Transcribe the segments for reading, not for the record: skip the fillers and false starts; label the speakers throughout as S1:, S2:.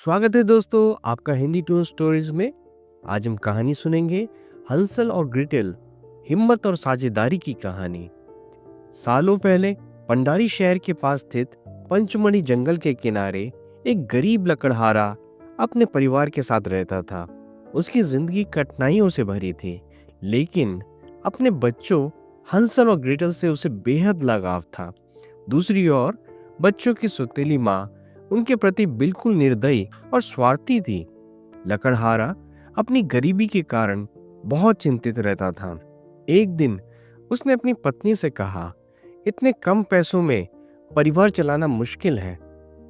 S1: स्वागत है दोस्तों आपका हिंदी टू स्टोरीज में। आज हम कहानी सुनेंगे हंसल और ग्रेटेल, हिम्मत और साझेदारी की कहानी। सालों पहले पंडारी शहर के पास स्थित पंचमढ़ी जंगल के किनारे एक गरीब लकड़हारा अपने परिवार के साथ रहता था। उसकी जिंदगी कठिनाइयों से भरी थी, लेकिन अपने बच्चों हंसल और ग्रेटेल से उसे बेहद लगाव था। दूसरी ओर बच्चों की सौतेली माँ उनके प्रति बिल्कुल निर्दयी और स्वार्थी थी। लकड़हारा अपनी गरीबी के कारण बहुत चिंतित रहता था। एक दिन उसने अपनी पत्नी से कहा, इतने कम पैसों में परिवार चलाना मुश्किल है।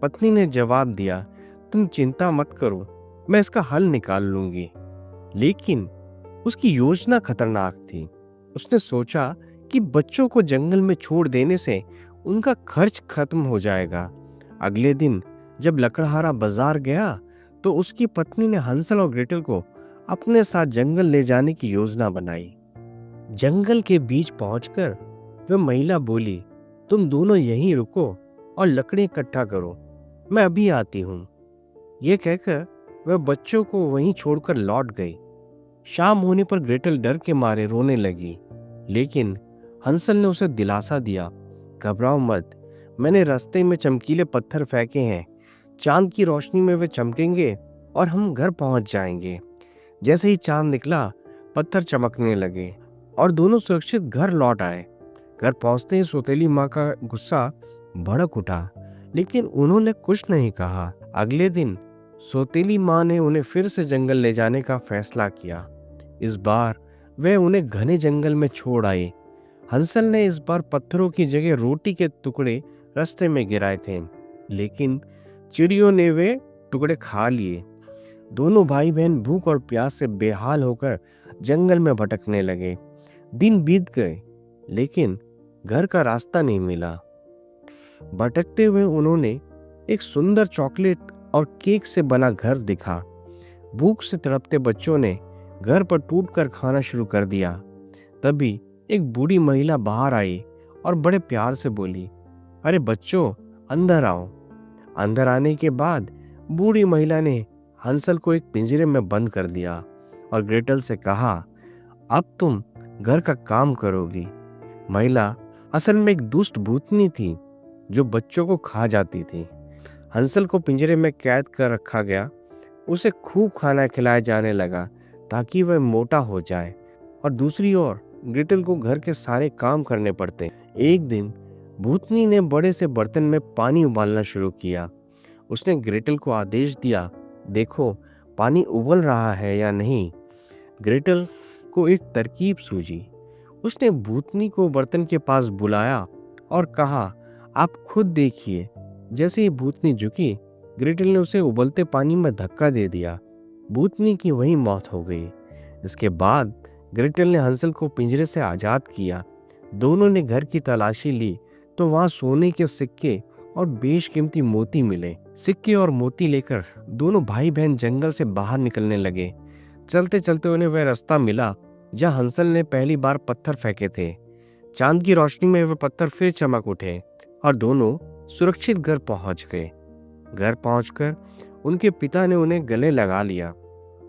S1: पत्नी ने जवाब दिया, तुम चिंता मत करो, मैं इसका हल निकाल लूंगी। लेकिन उसकी योजना खतरनाक थी। उसने सोचा कि बच्चों को जंगल में छोड़ देने से उनका खर्च खत्म हो जाएगा। अगले दिन जब लकड़हारा बाजार गया तो उसकी पत्नी ने हंसल और ग्रेटेल को अपने साथ जंगल ले जाने की योजना बनाई। जंगल के बीच पहुंचकर वह महिला बोली, तुम दोनों यहीं रुको और लकड़ी इकट्ठा करो, मैं अभी आती हूँ। यह कहकर वह बच्चों को वहीं छोड़कर लौट गई। शाम होने पर ग्रेटेल डर के मारे रोने लगी, लेकिन हंसल ने उसे दिलासा दिया, घबराओ मत, मैंने रास्ते में चमकीले पत्थर फेंके हैं, चांद की रोशनी में वे चमकेंगे और हम घर पहुंच जाएंगे। जैसे ही चांद निकला पत्थर चमकने लगे और दोनों सुरक्षित घर लौट आए। घर पहुंचते ही सौतेली माँ का गुस्सा भड़क उठा, लेकिन उन्होंने कुछ नहीं कहा। अगले दिन सौतेली माँ ने उन्हें फिर से जंगल ले जाने का फैसला किया। इस बार वे उन्हें घने जंगल में छोड़ आए। हंसल ने इस बार पत्थरों की जगह रोटी के टुकड़े रास्ते में गिराए थे, लेकिन चिड़ियों ने वे टुकड़े खा लिए। दोनों भाई बहन भूख और प्यास से बेहाल होकर जंगल में भटकने लगे। दिन बीत गए, लेकिन घर का रास्ता नहीं मिला। भटकते हुए उन्होंने एक सुंदर चॉकलेट और केक से बना घर दिखा। भूख से तड़पते बच्चों ने घर पर टूटकर खाना शुरू कर दिया। तभी एक बूढ़ी महिला बाहर आई और बड़े प्यार से बोली, अरे बच्चों, अंदर आओ। अंदर आने के बाद बूढ़ी महिला ने हंसल को एक पिंजरे में बंद कर दिया और ग्रेटेल से कहा, अब तुम घर का काम करोगी। महिला असल में एक दुष्ट भूतनी थी जो बच्चों को खा जाती थी। हंसल को पिंजरे में कैद कर रखा गया। उसे खूब खाना खिलाया जाने लगा ताकि वह मोटा हो जाए, और दूसरी ओर ग्रेटेल को घर के सारे काम करने पड़ते। एक दिन भूतनी ने बड़े से बर्तन में पानी उबालना शुरू किया। उसने ग्रेटेल को आदेश दिया, देखो पानी उबल रहा है या नहीं। ग्रेटेल को एक तरकीब सूझी। उसने भूतनी को बर्तन के पास बुलाया और कहा, आप खुद देखिए। जैसे ही भूतनी झुकी, ग्रेटेल ने उसे उबलते पानी में धक्का दे दिया। भूतनी की वहीं मौत हो गई। इसके बाद ग्रेटेल ने हंसल को पिंजरे से आजाद किया। दोनों ने घर की तलाशी ली तो वहां सोने के सिक्के और बेशकीमती मोती मिले। सिक्के और मोती लेकर दोनों भाई बहन जंगल से बाहर निकलने लगे। चलते चलते उन्हें वह रास्ता मिला जहां हंसल ने पहली बार पत्थर फेंके थे। चांद की रोशनी में वे पत्थर फिर चमक उठे और दोनों सुरक्षित घर पहुंच गए। घर पहुंचकर उनके पिता ने उन्हें गले लगा लिया।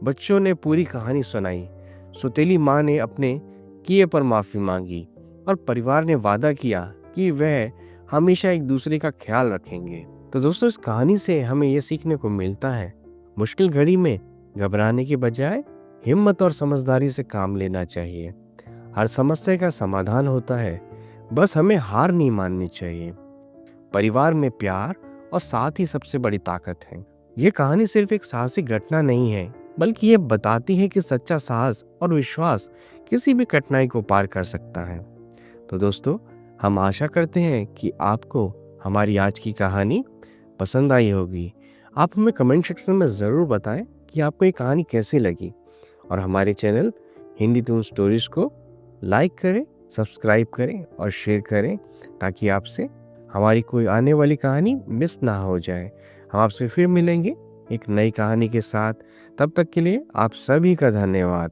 S1: बच्चों ने पूरी कहानी सुनाई। सौतेली माँ ने अपने किए पर माफी मांगी और परिवार ने वादा किया कि वह हमेशा एक दूसरे का ख्याल रखेंगे। तो दोस्तों, इस कहानी से हमें यह सीखने को मिलता है, मुश्किल घड़ी में घबराने के बजाय हिम्मत और समझदारी से काम लेना चाहिए। हर समस्या का समाधान होता है, बस हमें हार नहीं माननी चाहिए। परिवार में प्यार और साथ ही सबसे बड़ी ताकत है। ये कहानी सिर्फ एक साहसिक घटना नहीं है, बल्कि ये बताती है कि सच्चा साहस और विश्वास किसी भी कठिनाई को पार कर सकता है। तो दोस्तों, हम आशा करते हैं कि आपको हमारी आज की कहानी पसंद आई होगी। आप हमें कमेंट सेक्शन में ज़रूर बताएं कि आपको ये कहानी कैसी लगी, और हमारे चैनल हिंदी टू स्टोरीज को लाइक करें, सब्सक्राइब करें और शेयर करें, ताकि आपसे हमारी कोई आने वाली कहानी मिस ना हो जाए। हम आपसे फिर मिलेंगे एक नई कहानी के साथ। तब तक के लिए आप सभी का धन्यवाद।